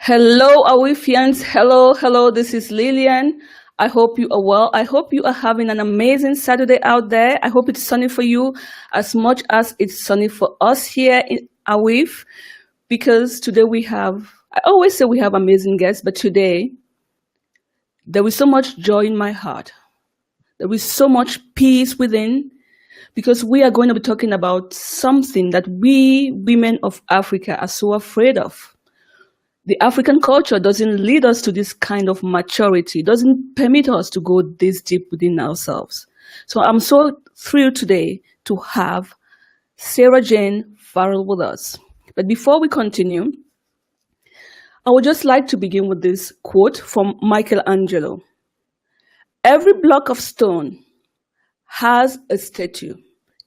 Hello, Awifians. Hello. This is Lillian. I hope you are well. I hope you are having an amazing Saturday out there. I hope it's sunny for you as much as it's sunny for us here in Awif. Because today I always say we have amazing guests, but today there is so much joy in my heart. There is so much peace within because we are going to be talking about something that we women of Africa are so afraid of. The African culture doesn't lead us to this kind of maturity, doesn't permit us to go this deep within ourselves. So I'm so thrilled today to have Sarah Jane Farrell with us. But before we continue, I would just like to begin with this quote from Michelangelo. Every block of stone has a statue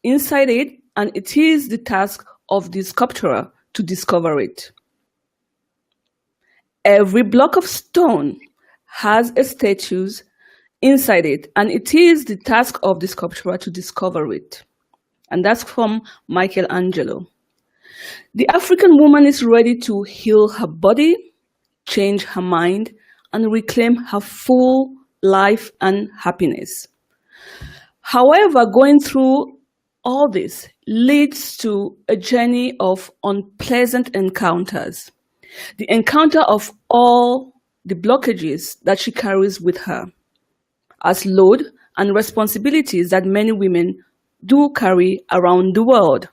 inside it, and it is the task of the sculptor to discover it. Every block of stone has a statue inside it, and it is the task of the sculptor to discover it. And that's from Michelangelo. The African woman is ready to heal her body, change her mind, and reclaim her full life and happiness. However, going through all this leads to a journey of unpleasant encounters. The encounter of all the blockages that she carries with her as load and responsibilities that many women do carry around the world.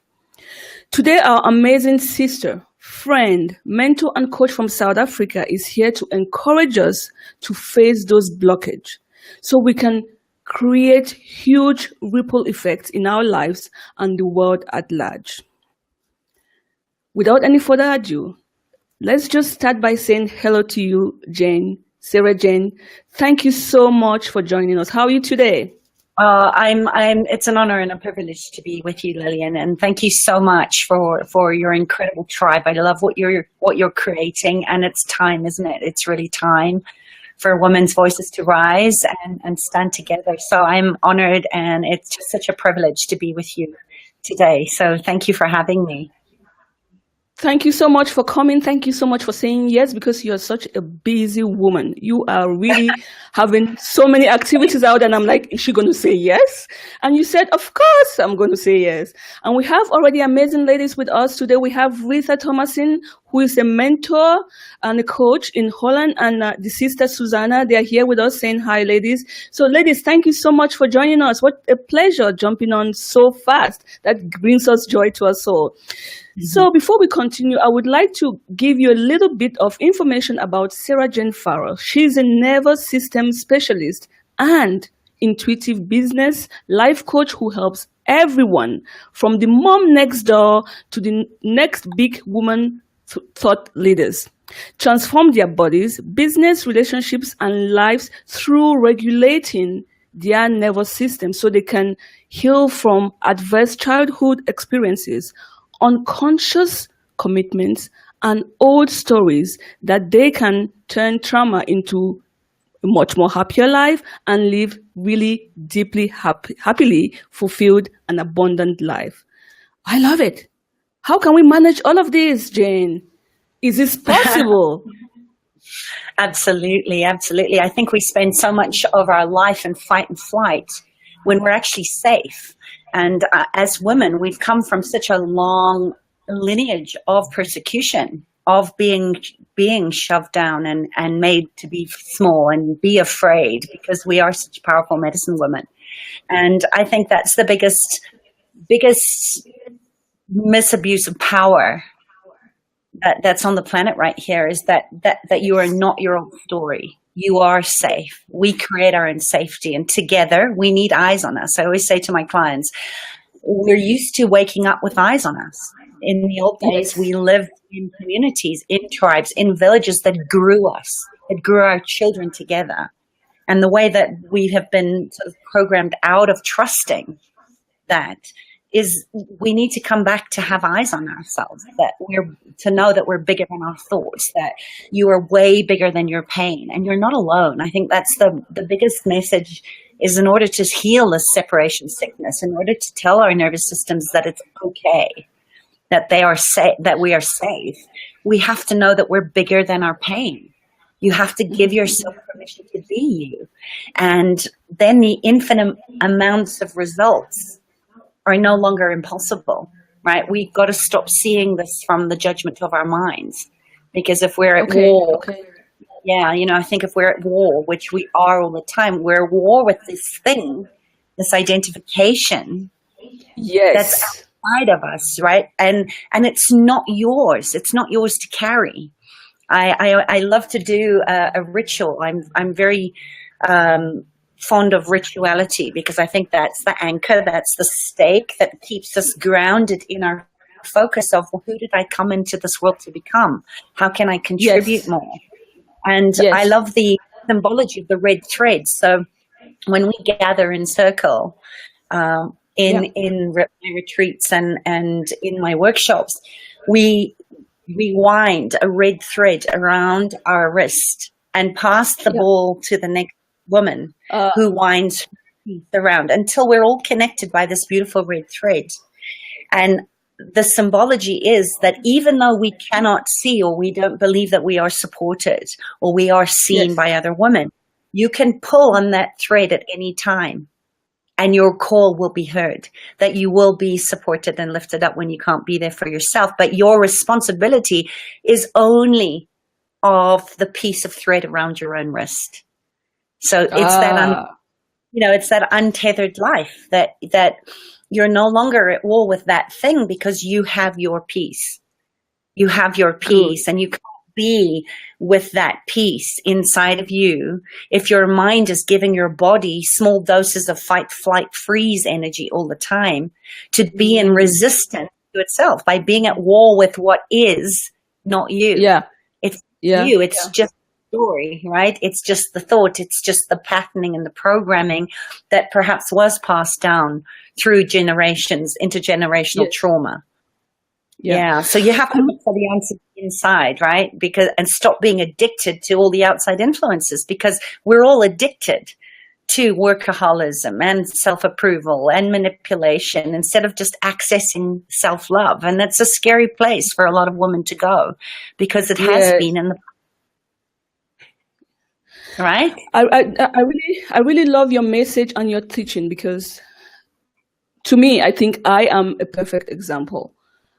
Today, our amazing sister, friend, mentor, and coach from South Africa is here to encourage us to face those blockages so we can create huge ripple effects in our lives and the world at large. Without any further ado, let's just start by saying hello to you, Jane, Sarah Jane. Thank you so much for joining us. How are you today? It's an honor and a privilege to be with you, Lillian, and thank you so much for your incredible tribe. I love what you're creating, and it's time, isn't it? It's really time for women's voices to rise and stand together. So I'm honored, and it's just such a privilege to be with you today. So thank you for having me. Thank you so much for coming. Thank you so much for saying yes, because you're such a busy woman. You are really having so many activities out, and I'm like, is she going to say yes? And you said, of course, I'm going to say yes. And we have already amazing ladies with us today. We have Rita Thomasin, who is a mentor and a coach in Holland, and the sister Susanna. They are here with us saying hi, ladies. So ladies, thank you so much for joining us. What a pleasure jumping on so fast. That brings us joy to our soul. So before we continue, I would like to give you a little bit of information about Sarah Jane Farrell. She's a nervous system specialist and intuitive business life coach who helps everyone from the mom next door to the next big woman thought leaders transform their bodies, business, relationships, and lives through regulating their nervous system so they can heal from adverse childhood experiences, unconscious commitments, and old stories that they can turn trauma into a much more happier life and live really deeply happily fulfilled and abundant life. I love it. How can we manage all of this, Jane? Is this possible? Absolutely. I think we spend so much of our life in fight and flight when we're actually safe. And as women, we've come from such a long lineage of persecution, of being shoved down and made to be small and be afraid because we are such powerful medicine women. And I think that's the biggest misabuse of power that's on the planet right here is that you are not your own story. You are safe. We create our own safety, and together we need eyes on us. I always say to my clients, we're used to waking up with eyes on us. In the old days, we lived in communities, in tribes, in villages that grew us, that grew our children together. And the way that we have been sort of programmed out of trusting that is we need to come back to have eyes on ourselves, to know that we're bigger than our thoughts, that you are way bigger than your pain and you're not alone. I think that's the biggest message is in order to heal this separation sickness, in order to tell our nervous systems that it's okay, that they are safe, that we are safe, we have to know that we're bigger than our pain. You have to give yourself permission to be you. And then the infinite amounts of results are no longer impossible, right? We've got to stop seeing this from the judgment of our minds. Because if we're at war, yeah, you know, I think if we're at war, which we are all the time, we're at war with this thing, this identification that's outside of us, right? And it's not yours. It's not yours to carry. I love to do a ritual. I'm very fond of rituality because I think that's the anchor, that's the stake that keeps us grounded in our focus of, well, who did I come into this world to become? How can I contribute more? And I love the symbology of the red thread. So when we gather in circle in my retreats and in my workshops, we wind a red thread around our wrist and pass the ball to the next woman who winds around until we're all connected by this beautiful red thread. And the symbology is that even though we cannot see or we don't believe that we are supported or we are seen by other women, you can pull on that thread at any time and your call will be heard, that you will be supported and lifted up when you can't be there for yourself. But your responsibility is only of the piece of thread around your own wrist. So it's that, it's that untethered life that you're no longer at war with that thing because you have your peace. You have your peace and you can't be with that peace inside of you if your mind is giving your body small doses of fight, flight, freeze energy all the time to be in resistance to itself by being at war with what is not you. It's you. It's just story, right? It's just the thought. It's just the patterning and the programming that perhaps was passed down through generations, intergenerational trauma. So you have to look for the answer inside, right? And stop being addicted to all the outside influences, because we're all addicted to workaholism and self-approval and manipulation instead of just accessing self-love. And that's a scary place for a lot of women to go because it has been in the right? I really love your message and your teaching, because to me, I think I am a perfect example.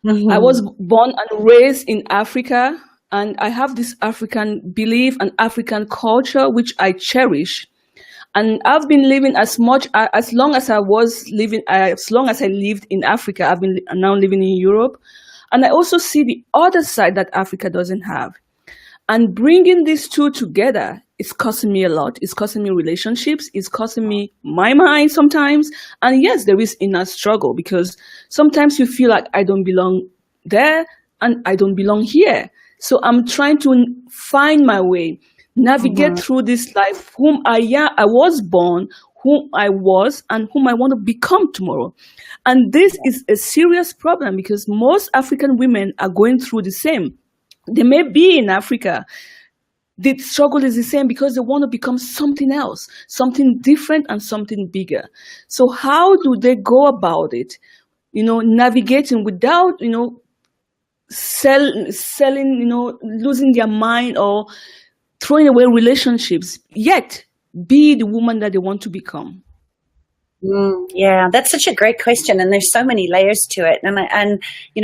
I was born and raised in Africa, and I have this African belief and African culture, which I cherish. And I've been living as long as I lived in Africa. I've been now living in Europe. And I also see the other side that Africa doesn't have. And bringing these two together is costing me a lot. It's costing me relationships. It's costing me my mind sometimes. And yes, there is inner struggle, because sometimes you feel like I don't belong there and I don't belong here. So I'm trying to find my way, navigate through this life, whom I was born, whom I was, and whom I want to become tomorrow. And this is a serious problem, because most African women are going through the same. They may be in Africa. The struggle is the same because they want to become something else, something different and something bigger. So how do they go about it? Navigating without, selling, losing their mind or throwing away relationships, yet be the woman that they want to become. Yeah, that's such a great question, and there's so many layers to it. And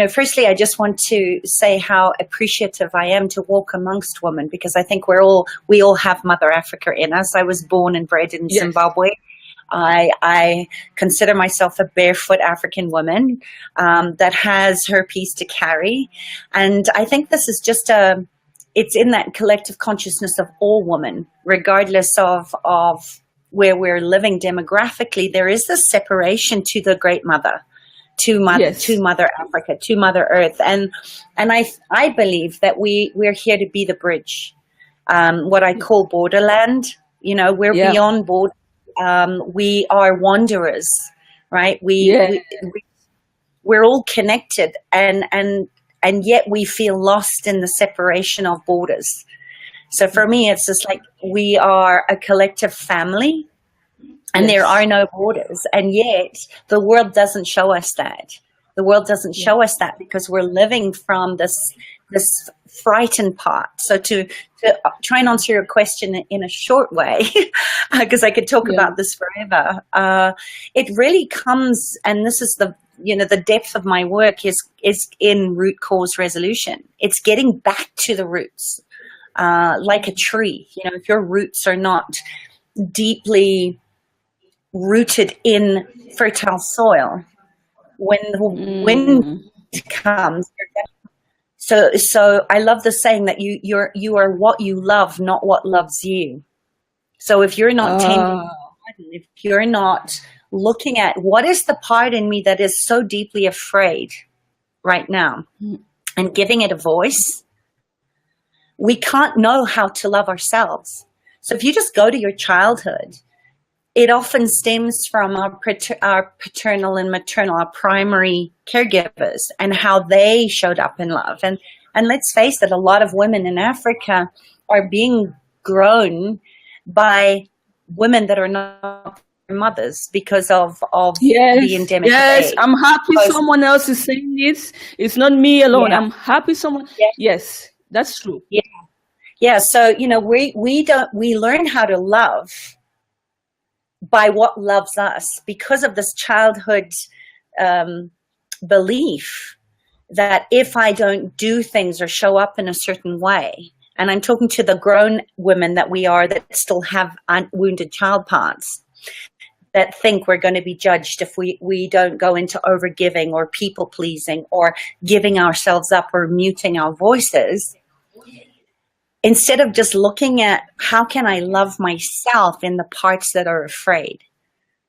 firstly, I just want to say how appreciative I am to walk amongst women, because I think we all have Mother Africa in us. I was born and bred in Zimbabwe. I consider myself a barefoot African woman that has her piece to carry, and I think this is just it's in that collective consciousness of all women, regardless of where we're living demographically. There is this separation to the Great Mother, to Mother Africa, to Mother Earth, and I believe that we're here to be the bridge, what I call borderland. We're beyond border. We are wanderers, right? We're all connected, and yet we feel lost in the separation of borders. So for me, it's just like we are a collective family, and there are no borders. And yet the world doesn't show us that. The world doesn't show us that, because we're living from this this frightened part. So to try and answer your question in a short way, because I could talk about this forever, it really comes, and this is the depth of my work is in root cause resolution. It's getting back to the roots, like a tree. If your roots are not deeply rooted in fertile soil, when the wind comes, so I love the saying that you are what you love, not what loves you. So if you're not tending, if you're not looking at what is the part in me that is so deeply afraid right now and giving it a voice, we can't know how to love ourselves. So if you just go to your childhood, it often stems from our paternal and maternal, our primary caregivers, and how they showed up in love. And let's face it, a lot of women in Africa are being grown by women that are not their mothers because of the endemic. Yes, I'm happy someone else is saying this. It's not me alone. I'm happy someone. Yes, that's true. Yeah. So we learn how to love by what loves us because of this childhood belief that if I don't do things or show up in a certain way, and I'm talking to the grown women that we are that still have wounded child parts, that think we're going to be judged if we don't go into overgiving or people pleasing or giving ourselves up or muting our voices, instead of just looking at how can I love myself in the parts that are afraid.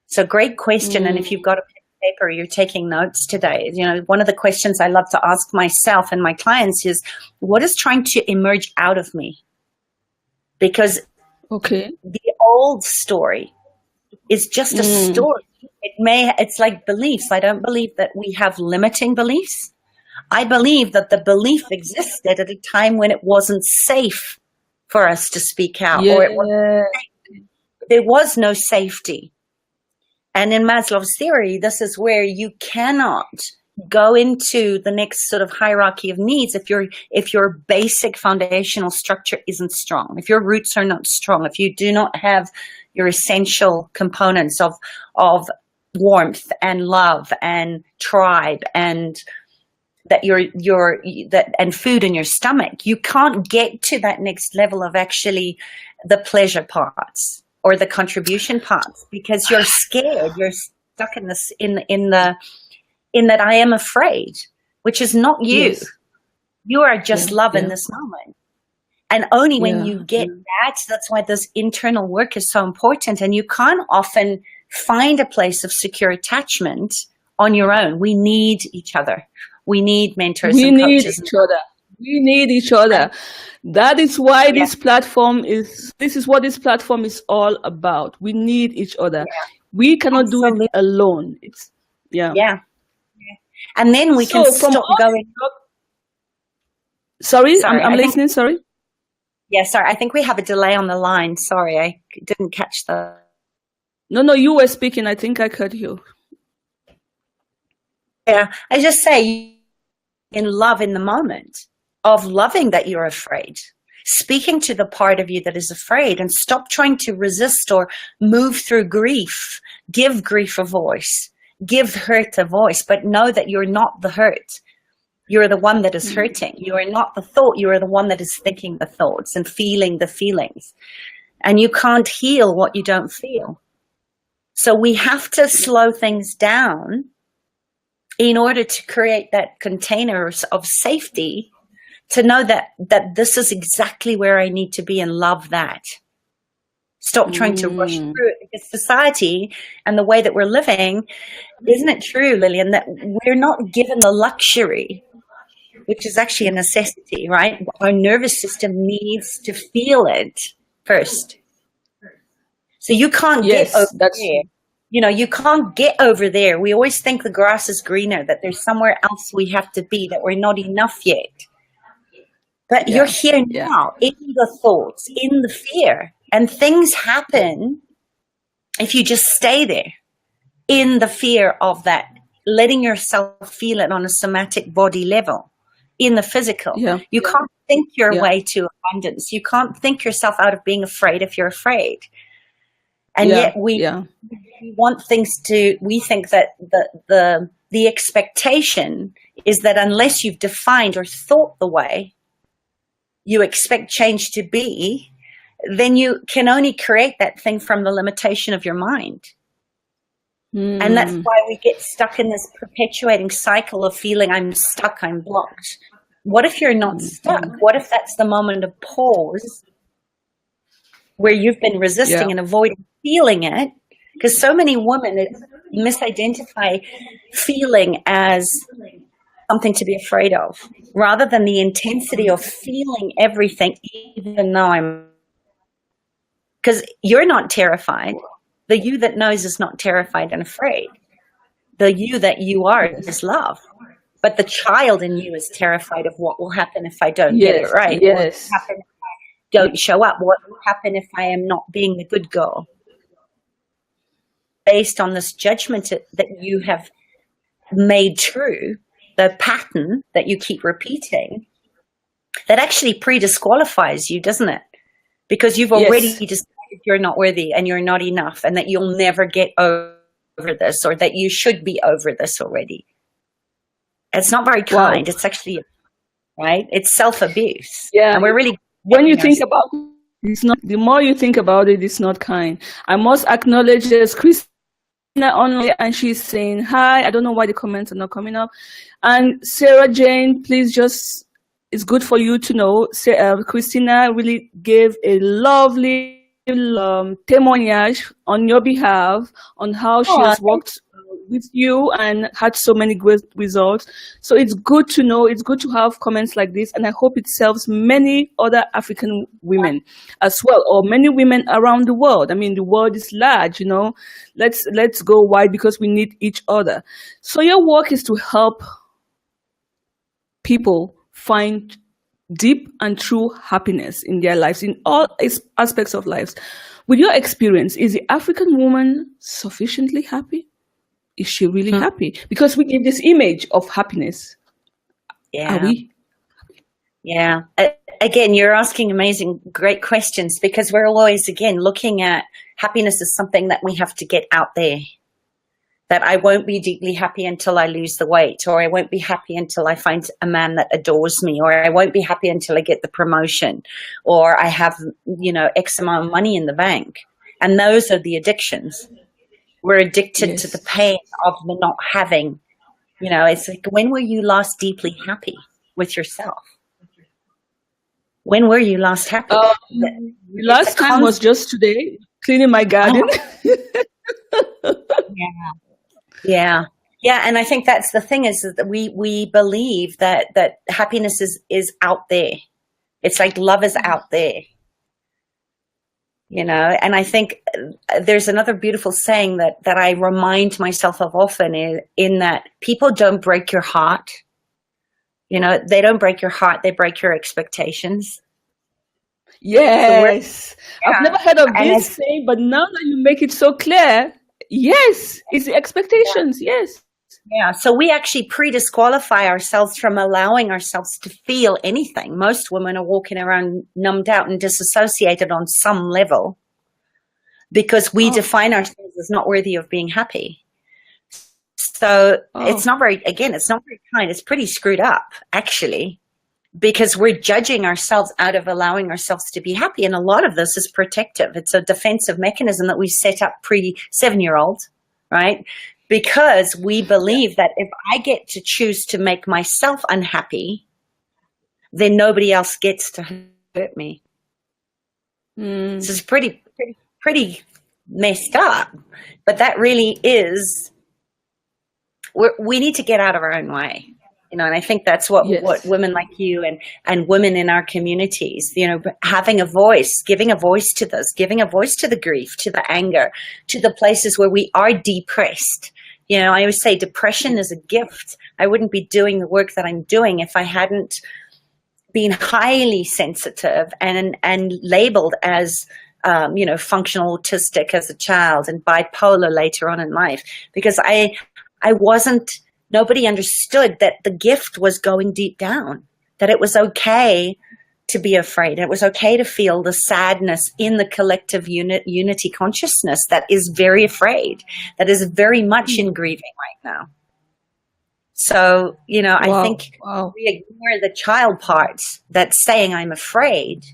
So great question. And if you've got a pen and paper, you're taking notes today. One of the questions I love to ask myself and my clients is, what is trying to emerge out of me? Because the old story is just a story. It's like beliefs. I don't believe that we have limiting beliefs. I believe that the belief existed at a time when it wasn't safe for us to speak out, or there was no safety. And in Maslow's theory, this is where you cannot go into the next sort of hierarchy of needs if your basic foundational structure isn't strong, if your roots are not strong, if you do not have your essential components of warmth and love and tribe and that and food in your stomach, you can't get to that next level of actually the pleasure parts or the contribution parts, because you're scared. You're stuck in this in that I am afraid, which is not you. Yes. You are just love in this moment. And only when you get that's why this internal work is so important. And you can't often find a place of secure attachment on your own. We need each other. We need mentors and coaches. We need each other. That is why this is what this platform is all about. We need each other. We cannot do it alone. And then we can stop going. Sorry, I'm listening. Sorry. Yeah, sorry. I think we have a delay on the line. Sorry, I didn't catch the. No, you were speaking. I think I cut you. Yeah, I just say in love in the moment of loving that you're afraid, speaking to the part of you that is afraid, and stop trying to resist or move through grief. Give grief a voice, give hurt a voice, but know that you're not the hurt. You're the one that is hurting. You are not the thought. You are the one that is thinking the thoughts and feeling the feelings. And you can't heal what you don't feel. So we have to slow things down in order to create that container of safety, to know that this is exactly where I need to be and love that. Stop trying to rush through it, because society and the way that we're living, isn't it true, Lillian, that we're not given the luxury, which is actually a necessity, right? Our nervous system needs to feel it first. So you can't get over there. You can't get over there. We always think the grass is greener, that there's somewhere else we have to be, that we're not enough yet. But you're here now, in the thoughts, in the fear. And things happen if you just stay there, in the fear of that, letting yourself feel it on a somatic body level. in the physical. Yeah. You can't think your Yeah. way to abundance. You can't think yourself out of being afraid if you're afraid. And Yeah. yet we want things to, we think that the expectation is that unless you've defined or thought the way you expect change to be, then you can only create that thing from the limitation of your mind. And that's why we get stuck in this perpetuating cycle of feeling I'm stuck, I'm blocked. What if you're not stuck? What if that's the moment of pause where you've been resisting and avoiding feeling it? Because so many women misidentify feeling as something to be afraid of, rather than the intensity of feeling everything, even though I'm... Because you're not terrified. The you that knows is not terrified and afraid. The you that you are is love. But the child in you is terrified of what will happen if I don't get it right. Yes. What will happen if I don't show up? What will happen if I am not being the good girl? Based on this judgment that you have made true, the pattern that you keep repeating, that actually pre-disqualifies you, doesn't it? Because you've already decided you're not worthy and you're not enough, and that you'll never get over this, or that you should be over this already. It's not very kind. It's actually, right? It's self-abuse. Yeah. And we're really... When you think about it, it's not, the more you think about it, it's not kind. I must acknowledge there's Christina online, and she's saying, hi, I don't know why the comments are not coming up. And Sarah Jane, please just, it's good for you to know, Christina really gave a lovely témoignage on your behalf on how she has worked with you and had so many great results. So it's good to know, it's good to have comments like this, and I hope it serves many other African women as well, or many women around the world. I mean, the world is large, you know. Let's go wide, because we need each other. So your work is to help people find deep and true happiness in their lives, in all aspects of lives. With your experience, is the African woman sufficiently happy? Is she really happy? Because we give this image of happiness. Yeah. Are we? Yeah. Again, you're asking great questions, because we're always, again, looking at happiness as something that we have to get out there. That I won't be deeply happy until I lose the weight, or I won't be happy until I find a man that adores me, or I won't be happy until I get the promotion, or I have, X amount of money in the bank. And those are the addictions. We're addicted to the pain of the not having. It's like, when were you last deeply happy with yourself? When were you last happy? Last time was just today, cleaning my garden. Yeah. And I think that's the thing, is that we believe that happiness is out there. It's like love is out there. And I think there's another beautiful saying that I remind myself of often, in that people don't break your heart. They don't break your heart, they break your expectations. Yes. So I've never heard of this saying, but now that you make it so clear, yes, it's the expectations. Yes. Yeah. So we actually pre-disqualify ourselves from allowing ourselves to feel anything. Most women are walking around numbed out and disassociated on some level, because we define ourselves as not worthy of being happy. So it's not very kind. It's pretty screwed up, actually, because we're judging ourselves out of allowing ourselves to be happy. And a lot of this is protective. It's a defensive mechanism that we set up pre-7-year-old, right? Because we believe that if I get to choose to make myself unhappy, then nobody else gets to hurt me. So it's pretty messed up. But that really is, we need to get out of our own way. And I think that's what women like you and women in our communities, having a voice, giving a voice to this, giving a voice to the grief, to the anger, to the places where we are depressed. I always say depression is a gift. I wouldn't be doing the work that I'm doing if I hadn't been highly sensitive and labeled as, functional autistic as a child, and bipolar later on in life, because I wasn't. Nobody understood that the gift was going deep down. that it was okay to be afraid. It was okay to feel the sadness in the collective unity consciousness that is very afraid, that is very much in grieving right now. So, you know, I think we ignore the child parts that's saying I'm afraid.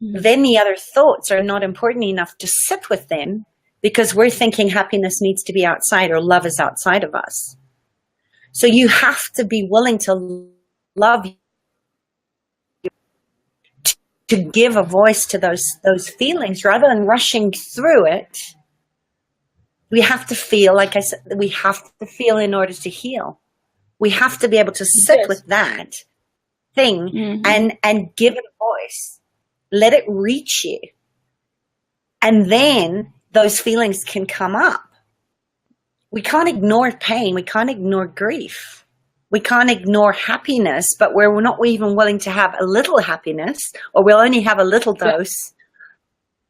Then the other thoughts are not important enough to sit with them because we're thinking happiness needs to be outside or love is outside of us. So you have to be willing to love, to give a voice to those feelings rather than rushing through it. We have to feel, like I said, we have to feel in order to heal. We have to be able to sit with that thing and give it a voice. Let it reach you. And then those feelings can come up. We can't ignore pain. We can't ignore grief. We can't ignore happiness, but we're not even willing to have a little happiness, or we'll only have a little dose.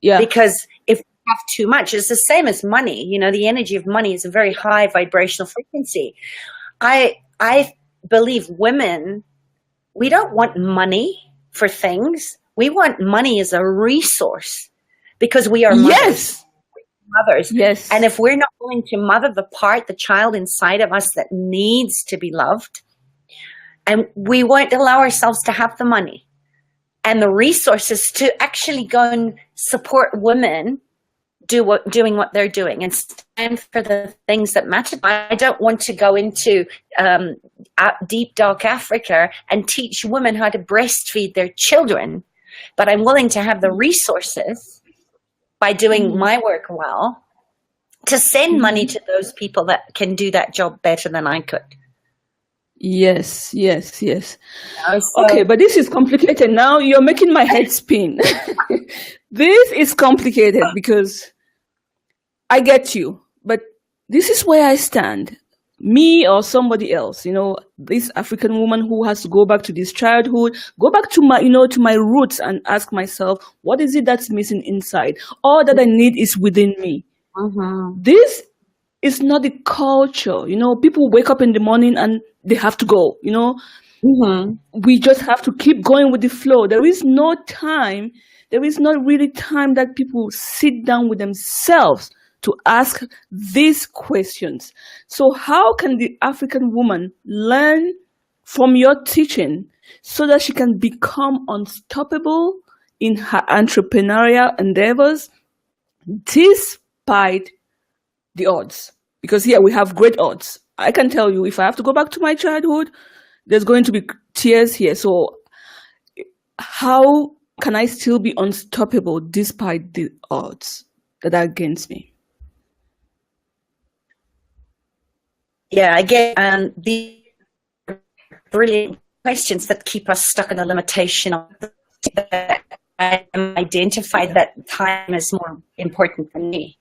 Yeah. Because if we have too much, it's the same as money. You know, the energy of money is a very high vibrational frequency. I believe women, we don't want money for things. We want money as a resource because we are mothers. Mothers. Yes. And if we're not willing to mother the child inside of us that needs to be loved, and we won't allow ourselves to have the money and the resources to actually go and support women doing what they're doing and stand for the things that matter. I don't want to go into deep, dark Africa and teach women how to breastfeed their children, but I'm willing to have the resources by doing my work well, to send money to those people that can do that job better than I could. Yes. Okay, but this is complicated. Now you're making my head spin. This is complicated because I get you, but this is where I stand. Me or somebody else, you know, this African woman who has to go back to this childhood, go back to my, to my roots and ask myself, what is it that's missing inside? All that I need is within me. This is not the culture. You know, people wake up in the morning and they have to go, you know. We just have to keep going with the flow. There is no time. There is not really time that people sit down with themselves to ask these questions. So how can the African woman learn from your teaching so that she can become unstoppable in her entrepreneurial endeavors despite the odds? Because here we have great odds. I can tell you, if I have to go back to my childhood, there's going to be tears here. So how can I still be unstoppable despite the odds that are against me? Yeah, again, the brilliant questions that keep us stuck in the limitation of I identified that time is more important than me.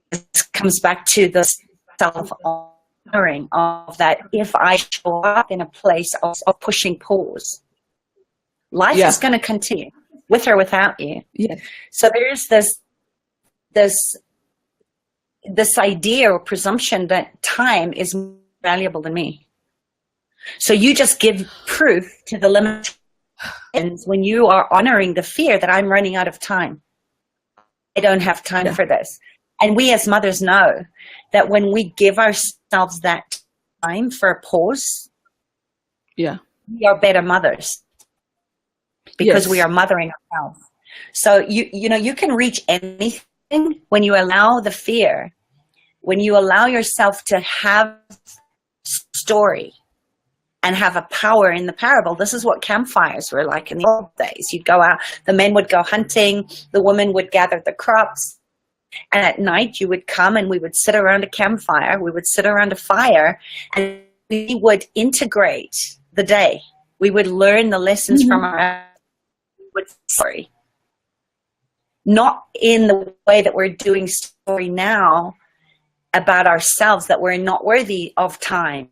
This comes back to the self-honoring of that. If I show up in a place of pushing pause, life is going to continue with or without you. So there's this idea or presumption that time is more valuable than me. So you just give proof to the limitations when you are honoring the fear that I'm running out of time. I don't have time for this. And we as mothers know that when we give ourselves that time for a pause, we are better mothers because we are mothering ourselves. So you can reach anything when you allow the fear, when you allow yourself to have story and have a power in the parable. This is what campfires were like in the old days. You'd go out, the men would go hunting, the women would gather the crops, and at night you would come and we would sit around a campfire, we would sit around a fire, and we would integrate the day. We would learn the lessons from our story. Not in the way that we're doing story now about ourselves, that we're not worthy of time,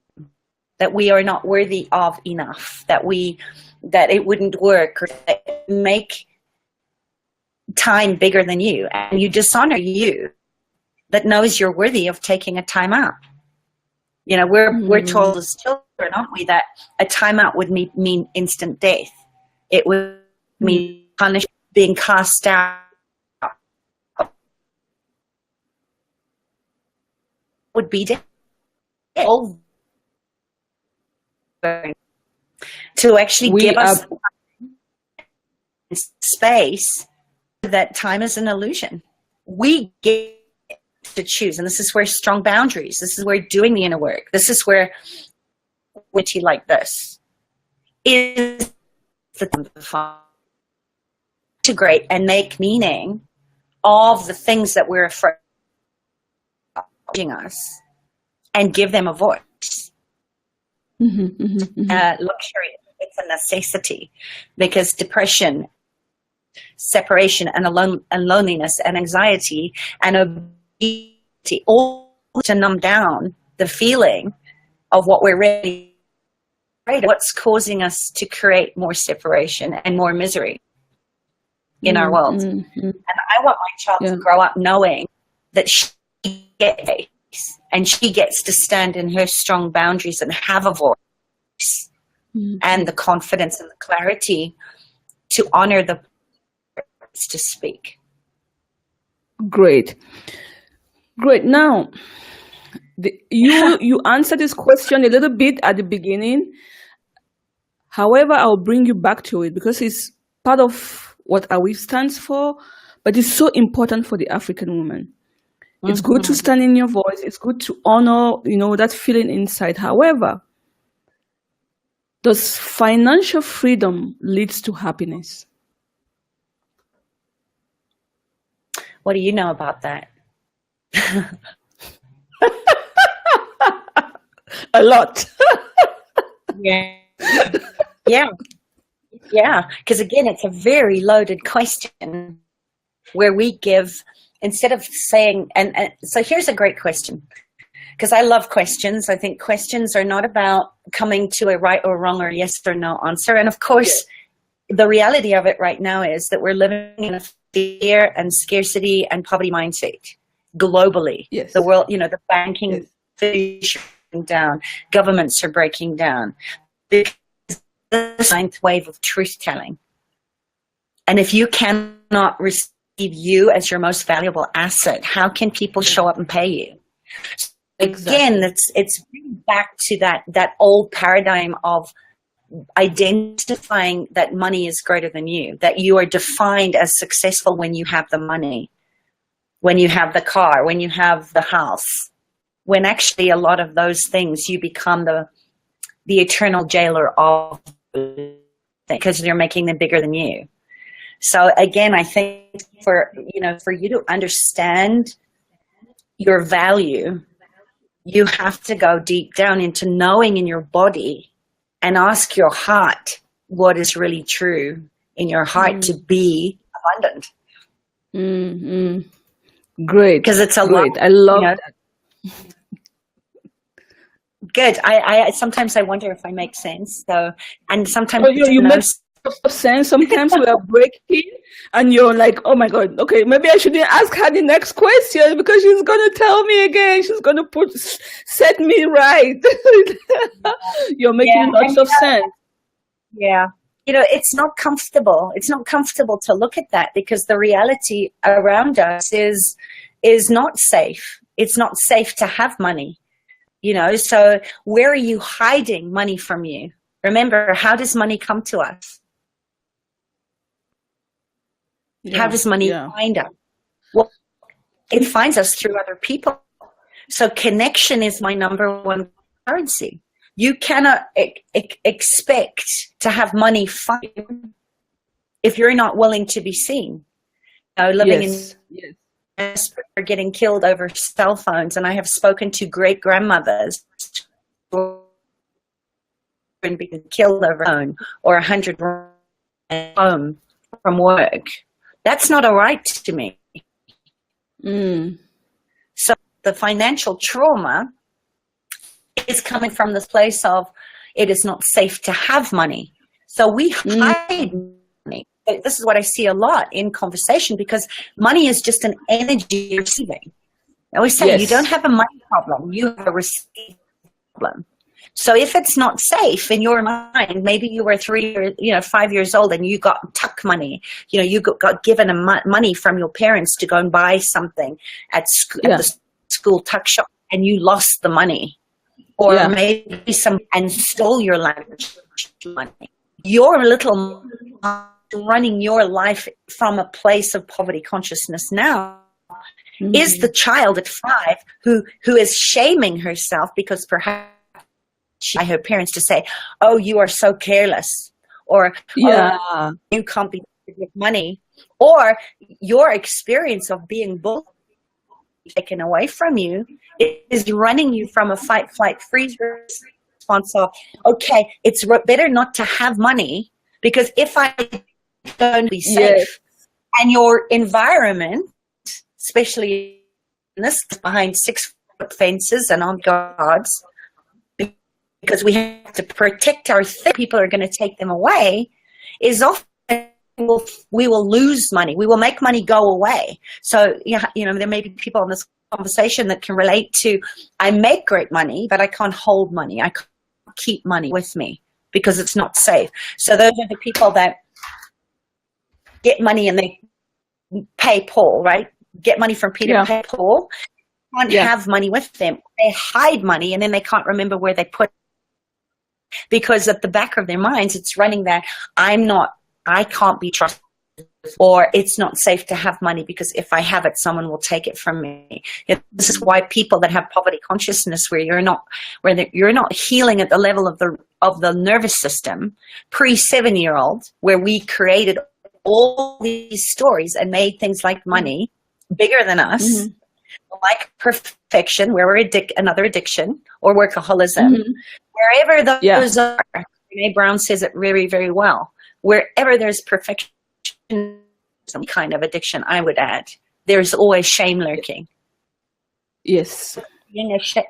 that we are not worthy of enough, that it wouldn't work, or that make time bigger than you, and you dishonor you that knows you're worthy of taking a time out. You know, we're told as children, aren't we, that a timeout would mean instant death. It would mean punishment, being cast out. Would be death. To actually give us space that time is an illusion. We get to choose, and this is where strong boundaries, this is where doing the inner work, this is where witty like this is the time to integrate and make meaning of the things that we're afraid of us and give them a voice. Luxury, it's a necessity, because depression, separation, and loneliness and anxiety and obesity, all to numb down the feeling of what we're really afraid of, what's causing us to create more separation and more misery in our world. And I want my child to grow up knowing that she gets and she gets to stand in her strong boundaries and have a voice and the confidence and the clarity to honor the words to speak. Great. Now, you answered this question a little bit at the beginning. However, I'll bring you back to it because it's part of what AWIF stands for, but it's so important for the African woman. It's good to stand in your voice. It's good to honor, that feeling inside. However, does financial freedom leads to happiness? What do you know about that? A lot. Yeah. Because again, it's a very loaded question where we give, instead of saying, and so here's a great question, because I love questions. I think questions are not about coming to a right or wrong or yes or no answer. And of course, the reality of it right now is that we're living in a fear and scarcity and poverty mindset globally. Yes. The world, the banking is shutting down, governments are breaking down. The ninth wave of truth telling. And if you cannot receive you as your most valuable asset, how can people show up and pay you? So again, it's back to that old paradigm of identifying that money is greater than you, that you are defined as successful when you have the money, when you have the car, when you have the house, when actually a lot of those things you become the eternal jailer of, because they're making them bigger than you. So again, I think for you to understand your value, you have to go deep down into knowing in your body and ask your heart what is really true in your heart to be abundant. Great. Because it's a great. lot. I love that. Good. I sometimes I wonder if I make sense. So, and sometimes you make sense. Sometimes we are breaking, and you're like, "Oh my God, okay, maybe I shouldn't ask her the next question because she's gonna tell me again. She's gonna set me right." You're making lots of sense. Yeah. It's not comfortable. It's not comfortable to look at that because the reality around us is not safe. It's not safe to have money. So where are you hiding money from you? Remember, how does money come to us? How does money find us? Well, it finds us through other people. So connection is my number one currency. You cannot expect to have money find you if you're not willing to be seen. Living in are getting killed over cell phones, and I have spoken to great grandmothers who have been killed over phone or 100 home from work. That's not a right to me. So the financial trauma is coming from this place of it is not safe to have money. So we hide money. This is what I see a lot in conversation because money is just an energy you're receiving. I always say you don't have a money problem. You have a receive problem. So if it's not safe in your mind, maybe you were 5 years old and you got tuck money. You got given money from your parents to go and buy something at the school tuck shop, and you lost the money. Or maybe and stole your lunch money. Your little running your life from a place of poverty consciousness now is the child at 5 who is shaming herself because perhaps by her parents to say, "Oh, you are so careless," or "Oh, you can't be with money," or your experience of being bullied taken away from you is running you from a fight, flight, freeze response of, okay, it's better not to have money because if I don't be safe, and your environment, especially in this behind 6-foot fences and on guards, because we have to protect our people are going to take them away, is often we will lose money. We will make money go away. So, there may be people in this conversation that can relate to, I make great money, but I can't hold money. I can't keep money with me because it's not safe. So those are the people that get money and they pay Paul, right? Get money from Peter, pay Paul. Can't have money with them. They hide money and then they can't remember where they put it. Because at the back of their minds, it's running that I can't be trusted, or it's not safe to have money because if I have it, someone will take it from me. This is why people that have poverty consciousness, where you're not healing at the level of the nervous system, pre-7-year-old, where we created all these stories and made things like money bigger than us, like perfection, where we're another addiction, or workaholism, wherever those are. Brene Brown says it very, very well. Wherever there's perfection, some kind of addiction, I would add, there's always shame lurking. Yes.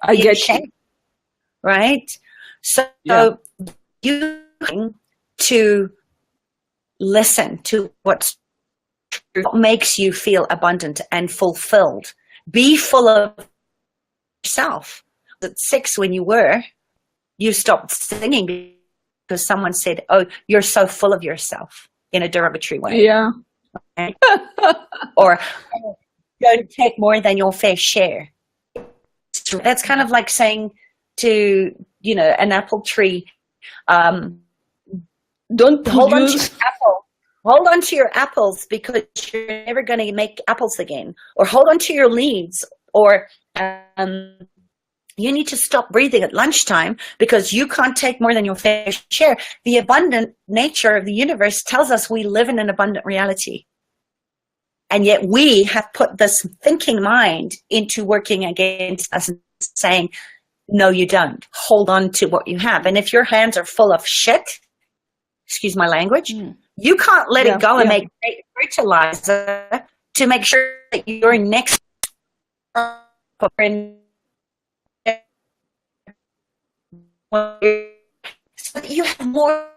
I get shame. Right? So you to listen to what makes you feel abundant and fulfilled. Be full of yourself. At 6 when you stopped singing because someone said, "Oh, you're so full of yourself," in a derogatory way. Yeah. Right? Or don't take more than your fair share. That's kind of like saying to, an apple tree, don't hold on to your apple. Hold on to your apples because you're never going to make apples again. Or hold on to your leaves. Or you need to stop breathing at lunchtime because you can't take more than your fair share. The abundant nature of the universe tells us we live in an abundant reality. And yet we have put this thinking mind into working against us, saying, no, you don't. Hold on to what you have. And if your hands are full of shit, excuse my language, you can't let it go and make fertilizer to make sure that your next so that you have more.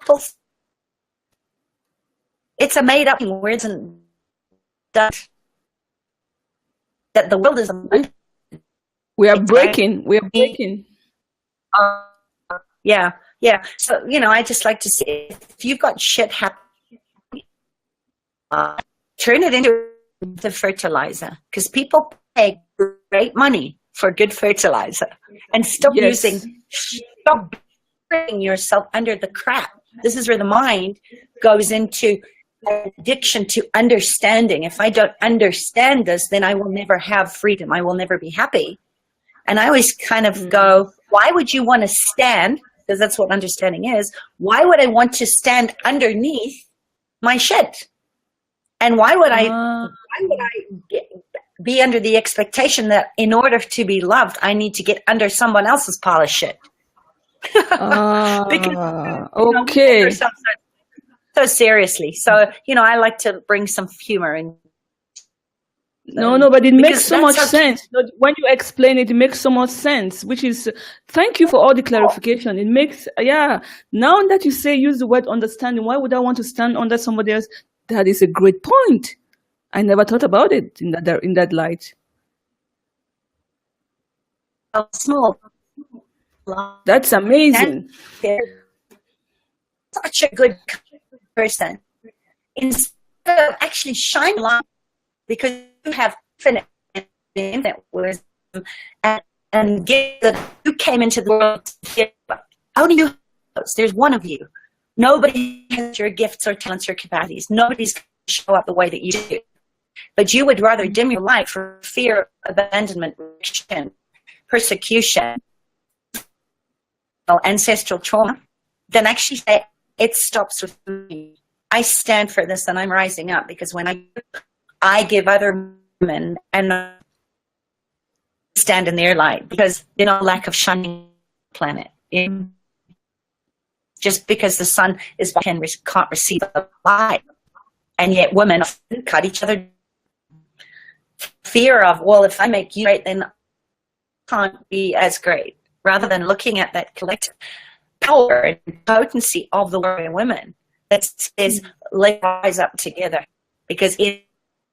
It's a made up words and that the world is abundant. We are breaking. Yeah. So, I just like to say, if you've got shit happening, turn it into the fertilizer, because people pay great money for good fertilizer, and stop putting yourself under the crap. This is where the mind goes into addiction to understanding. If I don't understand this, then I will never have freedom. I will never be happy. And I always kind of go, why would you want to stand? Because that's what understanding is. Why would I want to stand underneath my shit? And why would I be under the expectation that in order to be loved, I need to get under someone else's pile of shit? Because okay. So seriously. So, I like to bring some humor in. No, but it makes so much sense. When you explain it, it makes so much sense, which is, thank you for all the clarification. It makes, now that you say, use the word understanding, why would I want to stand under somebody else? That is a great point. I never thought about it in that light. Small. That's amazing. They're such a good person. Instead of actually shining light, because you have infinite wisdom and give that you came into the world to give. Only you, there's one of you. Nobody has your gifts or talents or capacities. Nobody's going to show up the way that you do. But you would rather dim your light for fear of abandonment, rejection, persecution, ancestral trauma, than actually say, it stops with me. I stand for this and I'm rising up, because when I give other women and stand in their light, because lack of shining planet. Just because the sun can't receive the light, and yet women cut each other. Fear of, well, if I make you great, then I can't be as great. Rather than looking at that collective power and potency of the warrior women that says, let's rise up together, because in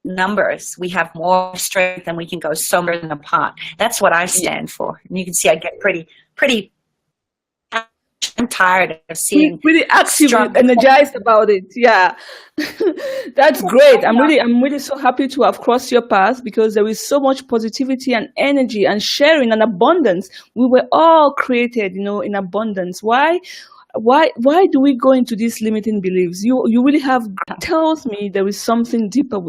numbers we have more strength and we can go so much apart. That's what I stand for. And you can see I get pretty I'm tired of seeing pretty active and energized about it. Yeah. That's great. I'm really so happy to have crossed your path, because there is so much positivity and energy and sharing and abundance. We were all created, in abundance. Why do we go into these limiting beliefs? You really have tells me there is something deeper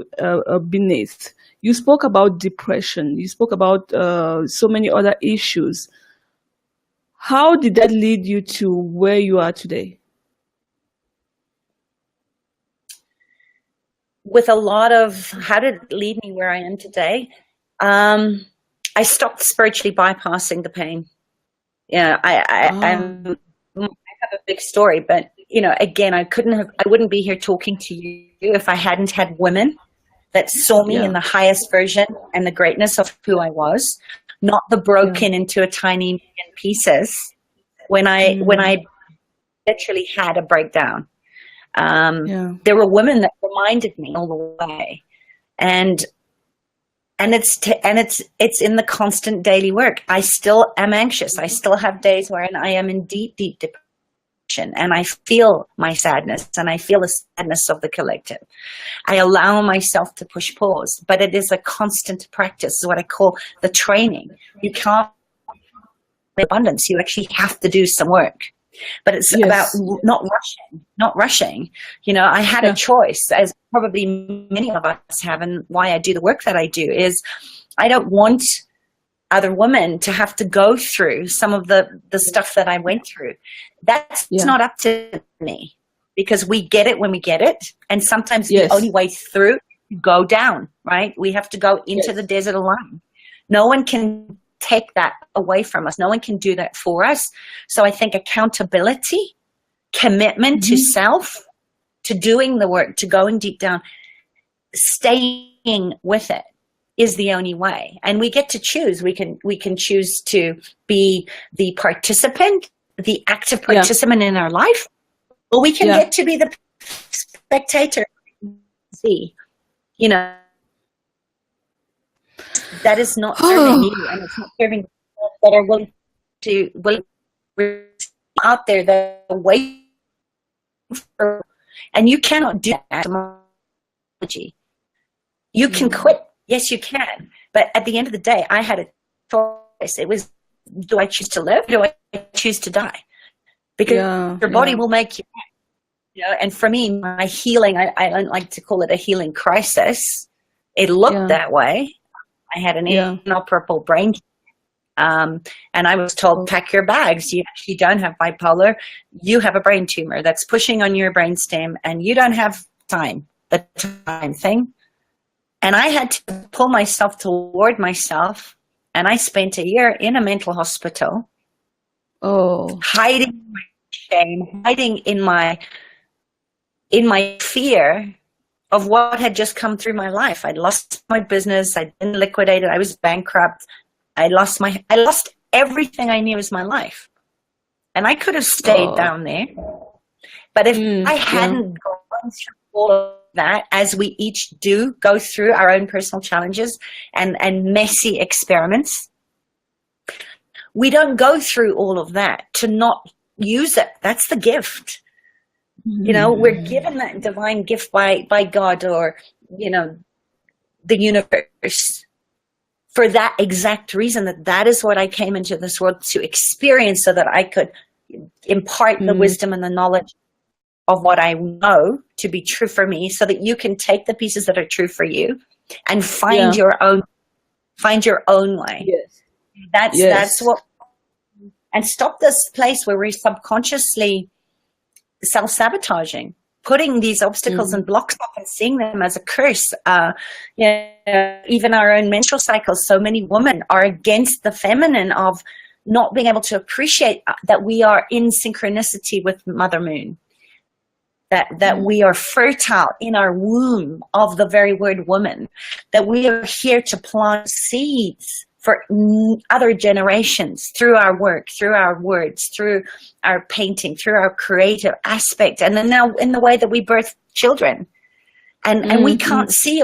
beneath. You spoke about depression. You spoke about so many other issues. How did that lead you to where you are today? With a lot of, how did it lead me where I am today? I stopped spiritually bypassing the pain. I have a big story, but again, I wouldn't be here talking to you if I hadn't had women that saw me in the highest version and the greatness of who I was, not the broken into a tiny million pieces when I literally had a breakdown. There were women that reminded me all the way, and it's in the constant daily work. I still am anxious. I still have days where I am in deep depression, and I feel my sadness, and I feel the sadness of the collective. I allow myself to push pause, but it is a constant practice. Is what I call the training. You can't abundance. You actually have to do some work. But it's about not rushing. I had a choice, as probably many of us have, and why I do the work that I do is I don't want other women to have to go through some of the stuff that I went through. That's not up to me, because we get it when we get it. And sometimes the only way through is to go down, right? We have to go into the desert alone. No one can take that away from us. No one can do that for us. So I think accountability, commitment to self, to doing the work, to going deep down, staying with it is the only way. And we get to choose. We can choose to be the participant, the active participant in our life, or we can get to be the spectator. See, that is not serving you, and it's not serving people that are willing out there that wait for, and you cannot do that. You can quit. Yes, you can. But at the end of the day, I had a choice. It was, do I choose to live? Or do I choose to die? Because your body will make you. And for me, my healing, I don't like to call it a healing crisis. It looked that way. I had an inoperable brain, and I was told, pack your bags. You actually don't have bipolar. You have a brain tumor that's pushing on your brainstem, and you don't have the time thing. And I had to pull myself toward myself, and I spent a year in a mental hospital, hiding my shame, hiding in my fear of what had just come through my life. I'd lost my business. I'd been liquidated. I was bankrupt. I lost everything I knew was my life. And I could have stayed down there. But if I hadn't gone through all of that, as we each do go through our own personal challenges and messy experiments, we don't go through all of that to not use it. That's the gift. You know, we're given that divine gift by God, or, you know, the universe, for that exact reason, that is what I came into this world to experience, so that I could impart the wisdom and the knowledge of what I know to be true for me, so that you can take the pieces that are true for you and find your own way. Yes. That's what, and stop this place where we're subconsciously self-sabotaging, putting these obstacles and blocks up and seeing them as a curse. You know, even our own menstrual cycles, so many women are against the feminine, of not being able to appreciate that we are in synchronicity with Mother Moon, that we are fertile in our womb of the very word woman, that we are here to plant seeds for other generations through our work, through our words, through our painting, through our creative aspect, and then now in the way that we birth children. And we can't see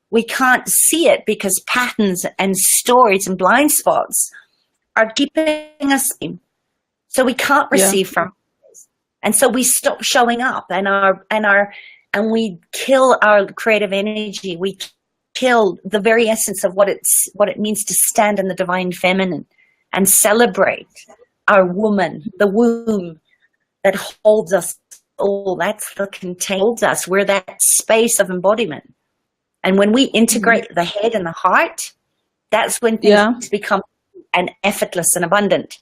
it because patterns and stories and blind spots are keeping us in. So we can't receive from it. And so we stop showing up, and we kill our creative energy. We kill the very essence of what it means to stand in the divine feminine and celebrate our woman, the womb that holds us all. That's the contains us. We're that space of embodiment. And when we integrate the head and the heart, that's when things become and effortless and abundant.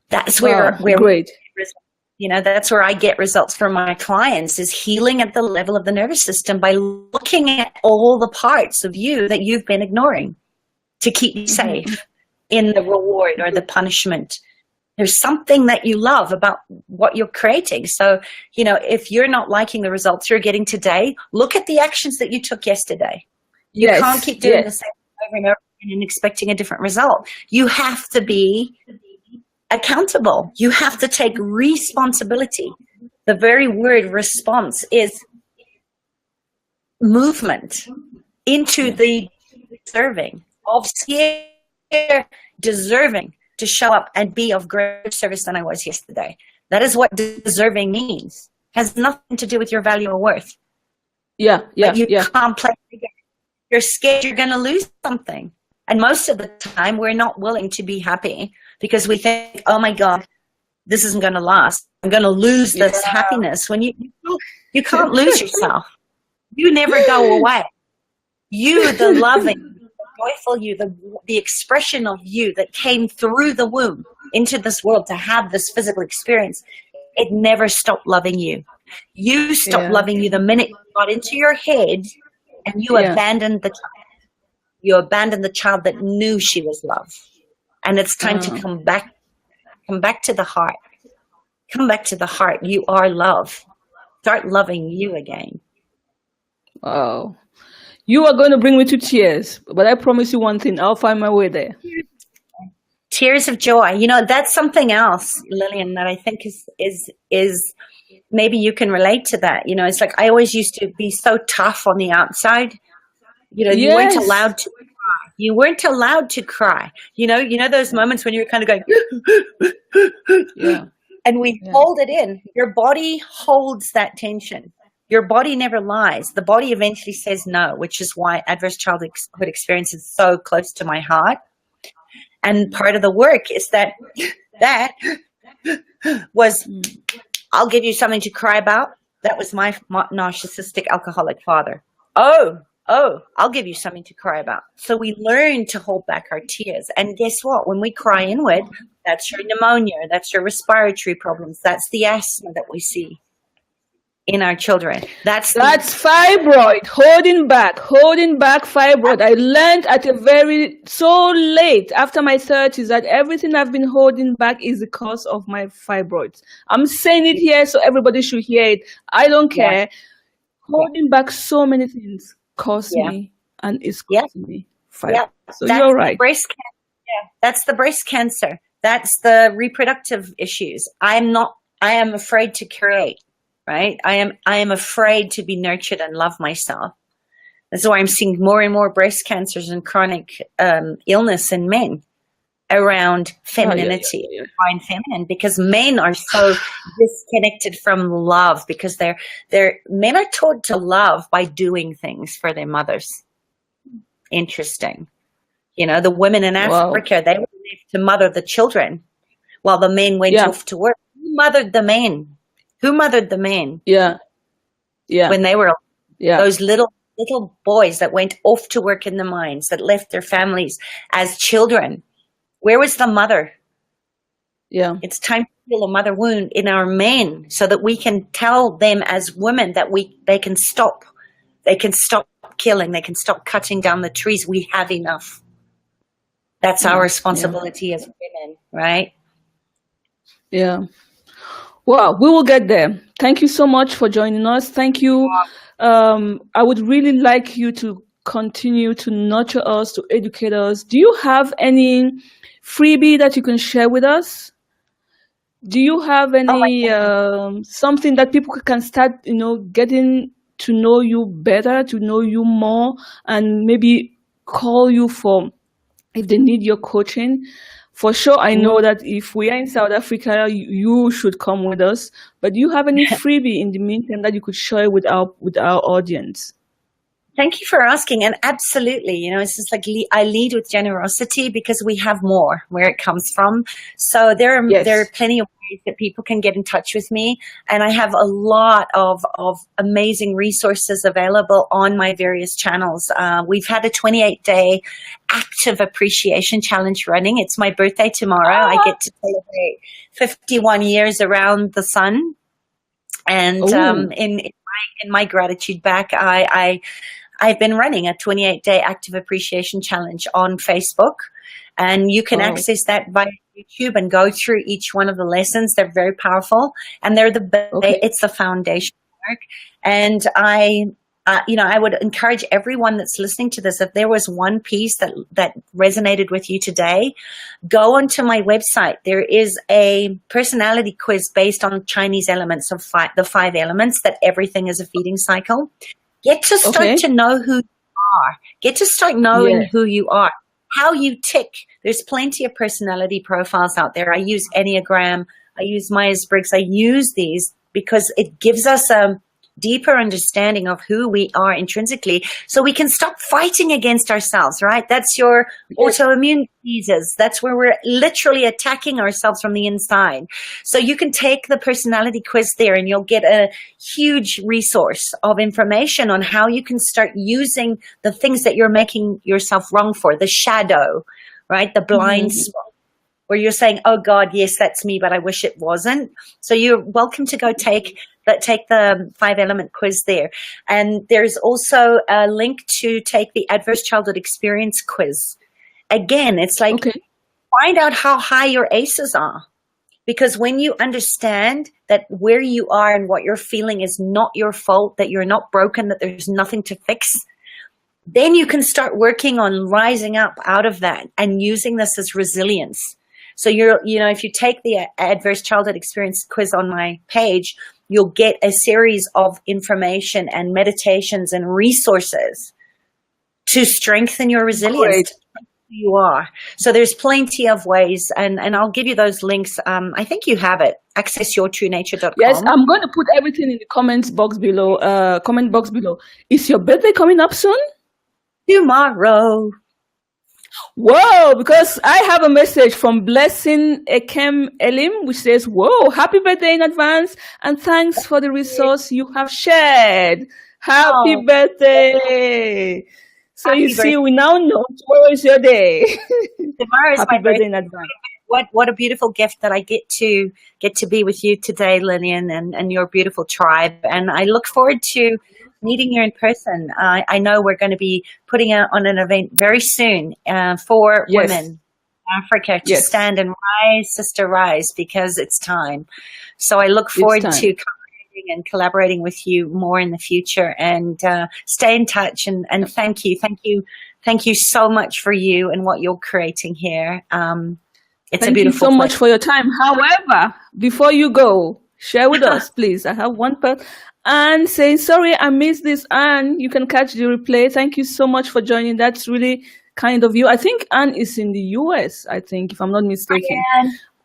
That's where great. You know, that's where I get results from my clients, is healing at the level of the nervous system by looking at all the parts of you that you've been ignoring to keep you safe in the reward or the punishment. There's something that you love about what you're creating. So, you know, if you're not liking the results you're getting today, look at the actions that you took yesterday. You can't keep doing the same over and over again and expecting a different result. You have to be accountable. You have to take responsibility. The very word response is movement into the deserving to show up and be of greater service than I was yesterday. That is what deserving means. Has nothing to do with your value or worth. But you can't play bigger. You're scared you're going to lose something. And most of the time, we're not willing to be happy because we think, oh my God, this isn't going to last. I'm going to lose this happiness. When you can't lose yourself. You never go away. You, the loving, the joyful you, the expression of you that came through the womb into this world to have this physical experience, it never stopped loving you. You stopped loving you the minute you got into your head and you abandoned the child. You abandoned the child that knew she was loved. And it's time to come back to the heart. Come back to the heart. You are love. Start loving you again. Wow. You are going to bring me to tears, but I promise you one thing, I'll find my way there. Tears of joy. You know, that's something else, Lillian, that I think is maybe you can relate to that. You know, it's like I always used to be so tough on the outside. You know, you weren't allowed to cry. You weren't allowed to cry. You know those moments when you're kind of going, and we hold it in. Your body holds that tension. Your body never lies. The body eventually says no, which is why adverse childhood experience is so close to my heart. And part of the work is that was, I'll give you something to cry about. That was my narcissistic alcoholic father. Oh, I'll give you something to cry about. So we learn to hold back our tears. And guess what? When we cry inward, that's your pneumonia, that's your respiratory problems, that's the asthma that we see in our children. That's fibroid, holding back fibroid. I learned at so late after my 30s that everything I've been holding back is the cause of my fibroids. I'm saying it here so everybody should hear it. I don't care. Holding back so many things cost me and is costing me fibroids. So that's you're right. Breast cancer. That's the breast cancer. That's the reproductive issues. I am afraid to create. Right? I am afraid to be nurtured and love myself. That's why I'm seeing more and more breast cancers and chronic illness in men around femininity, divine feminine, because men are so disconnected from love, because men are taught to love by doing things for their mothers. Interesting. The women in Africa, they were left to mother the children while the men went off to work. Who mothered the men? Who mothered the men? Yeah. When they were those little boys that went off to work in the mines, that left their families as children. Where was the mother? Yeah. It's time to heal a mother wound in our men so that we can tell them as women that they can stop. They can stop killing. They can stop cutting down the trees. We have enough. That's our responsibility as women, right? Yeah. Well, we will get there. Thank you so much for joining us. Thank you. I would really like you to continue to nurture us, to educate us. Do you have any freebie that you can share with us? Do you have any something that people can start, getting to know you better, to know you more, and maybe call you for if they need your coaching? For sure, I know that if we are in South Africa, you should come with us. But do you have any freebie in the meantime that you could share with our audience? Thank you for asking. And absolutely, it's just like I lead with generosity because we have more where it comes from. So there are plenty of ways that people can get in touch with me. And I have a lot of amazing resources available on my various channels. We've had a 28-day active appreciation challenge running. It's my birthday tomorrow. I get to celebrate 51 years around the sun. And in my gratitude back, I've been running a 28-day active appreciation challenge on Facebook, and you can access that via YouTube and go through each one of the lessons. They're very powerful, and it's the foundation work. And I would encourage everyone that's listening to this, if there was one piece that resonated with you today, go onto my website. There is a personality quiz based on Chinese elements of the 5 elements, that everything is a feeding cycle. Get to start to know who you are. Get to start knowing who you are, how you tick. There's plenty of personality profiles out there. I use Enneagram. I use Myers-Briggs. I use these because it gives us a deeper understanding of who we are intrinsically, so we can stop fighting against ourselves, right? That's your autoimmune diseases. That's where we're literally attacking ourselves from the inside. So you can take the personality quiz there, and you'll get a huge resource of information on how you can start using the things that you're making yourself wrong for, the shadow, right? The blind spot, where you're saying, oh God, yes, that's me, but I wish it wasn't. So you're welcome to go take the 5-element quiz there. And there's also a link to take the adverse childhood experience quiz. Again, it's like, find out how high your ACEs are. Because when you understand that where you are and what you're feeling is not your fault, that you're not broken, that there's nothing to fix, then you can start working on rising up out of that and using this as resilience. So if you take the adverse childhood experience quiz on my page, you'll get a series of information and meditations and resources to strengthen your resilience. Who you are. So there's plenty of ways, and I'll give you those links. I think you have it. accessyourtruenature.com. Yes, I'm going to put everything in the comment box below. Is your birthday coming up soon? Tomorrow. Whoa, because I have a message from Blessing Ekem Elim, which says, whoa, happy birthday in advance, and thanks for the resource you have shared. Happy birthday. So happy birthday. We now know tomorrow is your day. Tomorrow is happy my birthday in advance. What a beautiful gift that I get to be with you today, Lillian, and your beautiful tribe. And I look forward to meeting you in person. I know we're going to be putting on an event very soon for women in Africa to stand and rise, sister, rise, because it's time. So I look forward to collaborating with you more in the future, and stay in touch. And thank you so much for you and what you're creating here. It's a beautiful Thank you so much for your time. However, before you go, Share with us, please. I have one person. Anne saying, sorry, I missed this. Anne, you can catch the replay. Thank you so much for joining. That's really kind of you. I think Anne is in the US, I think, if I'm not mistaken.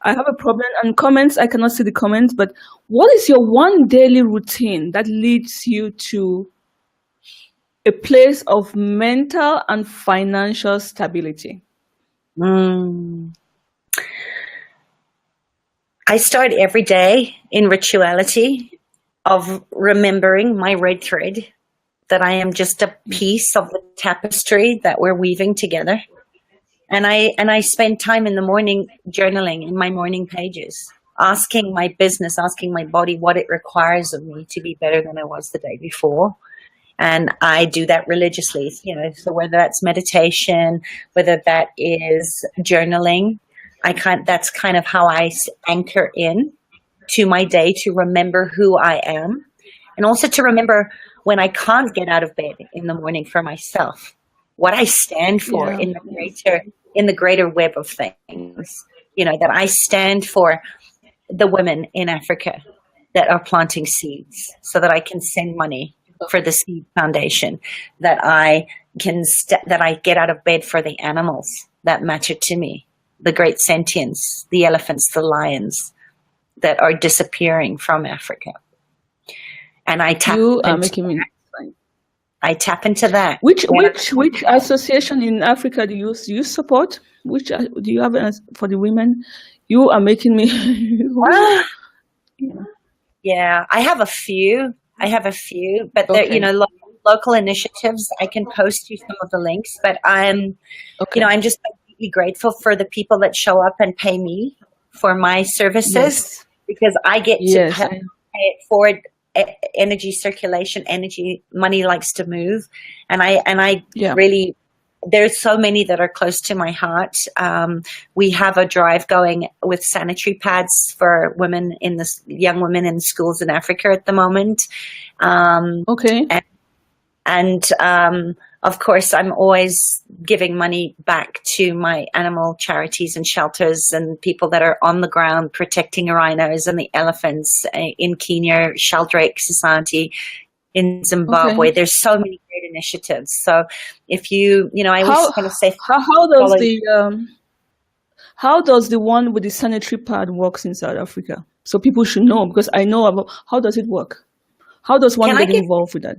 I have a problem. And comments, I cannot see the comments, but what is your one daily routine that leads you to a place of mental and financial stability? I start every day in rituality of remembering my red thread, that I am just a piece of the tapestry that we're weaving together. And I spend time in the morning journaling in my morning pages, asking my business, asking my body what it requires of me to be better than I was the day before. And I do that religiously, so whether that's meditation, whether that is journaling, that's kind of how I anchor in to my day, to remember who I am, and also to remember when I can't get out of bed in the morning for myself, what I stand for in the greater web of things, that I stand for the women in Africa that are planting seeds so that I can send money for the seed foundation, that I get out of bed for the animals that matter to me, the great sentients, the elephants, the lions that are disappearing from Africa. And I tap into that. Which association in Africa do you support? Which do you have for the women? You are making me. Yeah, I have a few, but they're local initiatives. I can post you some of the links, but I'm just completely grateful for the people that show up and pay me for my services, because I get to pay it forward. Energy circulation, money likes to move, and I really, there's so many that are close to my heart. We have a drive going with sanitary pads for young women in schools in Africa at the moment. And of course, I'm always giving money back to my animal charities and shelters and people that are on the ground protecting rhinos and the elephants in Kenya, Sheldrake Society in Zimbabwe. There's so many great initiatives. So if I was going to say, how does the one with the sanitary pad works in South Africa? So people should know, because I know about how does it work? How does one get involved with that?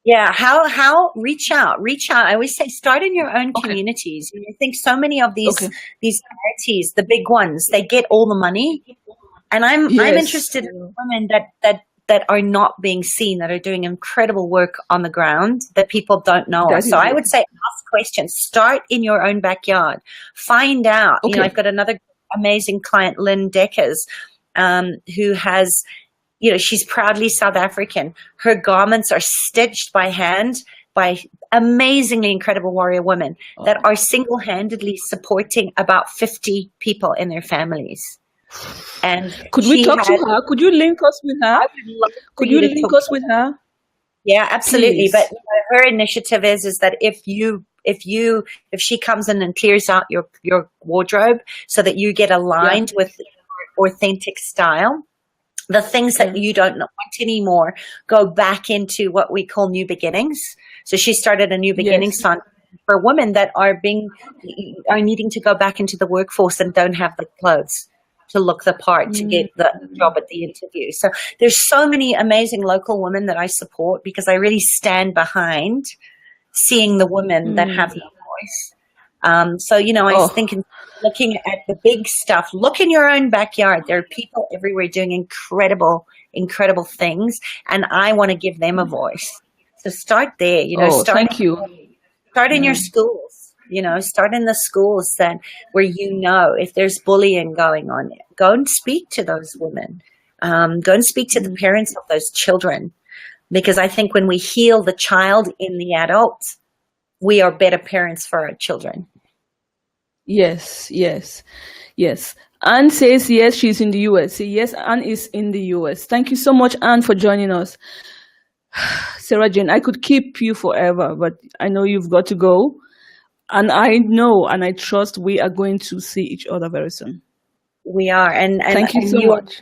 Yeah. How reach out. I always say, start in your own communities. I think so many of these charities, the big ones, they get all the money. And I'm interested in women that are not being seen, that are doing incredible work on the ground that people don't know of. So I would say, ask questions. Start in your own backyard. Find out. I've got another amazing client, Lynn Deckers, who has, she's proudly South African. Her garments are stitched by hand by amazingly incredible warrior women that are single-handedly supporting about 50 people in their families. And could we talk to her? Could you link us with her? Could you link us with her? Yeah, absolutely. Please. But her initiative is that if she comes in and clears out your wardrobe so that you get aligned with authentic style, the things that you don't want anymore go back into what we call new beginnings. So she started a new beginnings fund for women that are needing to go back into the workforce and don't have the clothes to look the part to get the job at the interview. So there's so many amazing local women that I support, because I really stand behind seeing the women that have no voice. I was thinking, looking at the big stuff, look in your own backyard. There are people everywhere doing incredible, incredible things, and I want to give them a voice. So start there, thank you. Start in your schools, start in the schools where if there's bullying going on, go and speak to those women. Go and speak to the parents of those children, because I think when we heal the child in the adult, we are better parents for our children. Yes. Anne says yes, she's in the US. Yes, Anne is in the US. Thank you so much, Anne, for joining us. Sarah Jane, I could keep you forever, but I know you've got to go. And I know and I trust we are going to see each other very soon. We are. And thank you so much.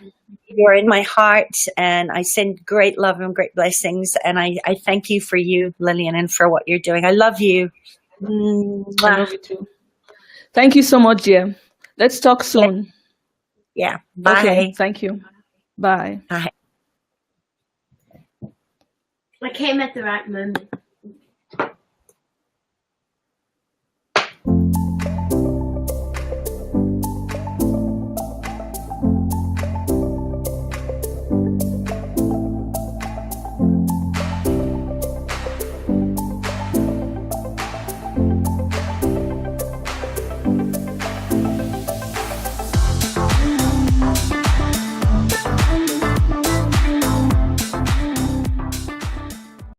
You're in my heart, and I send great love and great blessings. And I thank you for you, Lillian, and for what you're doing. I love you. I Mwah. love you too. Thank you so much, dear. Let's talk soon. Yeah. Bye. Okay, thank you. Bye. Bye. I came at the right moment.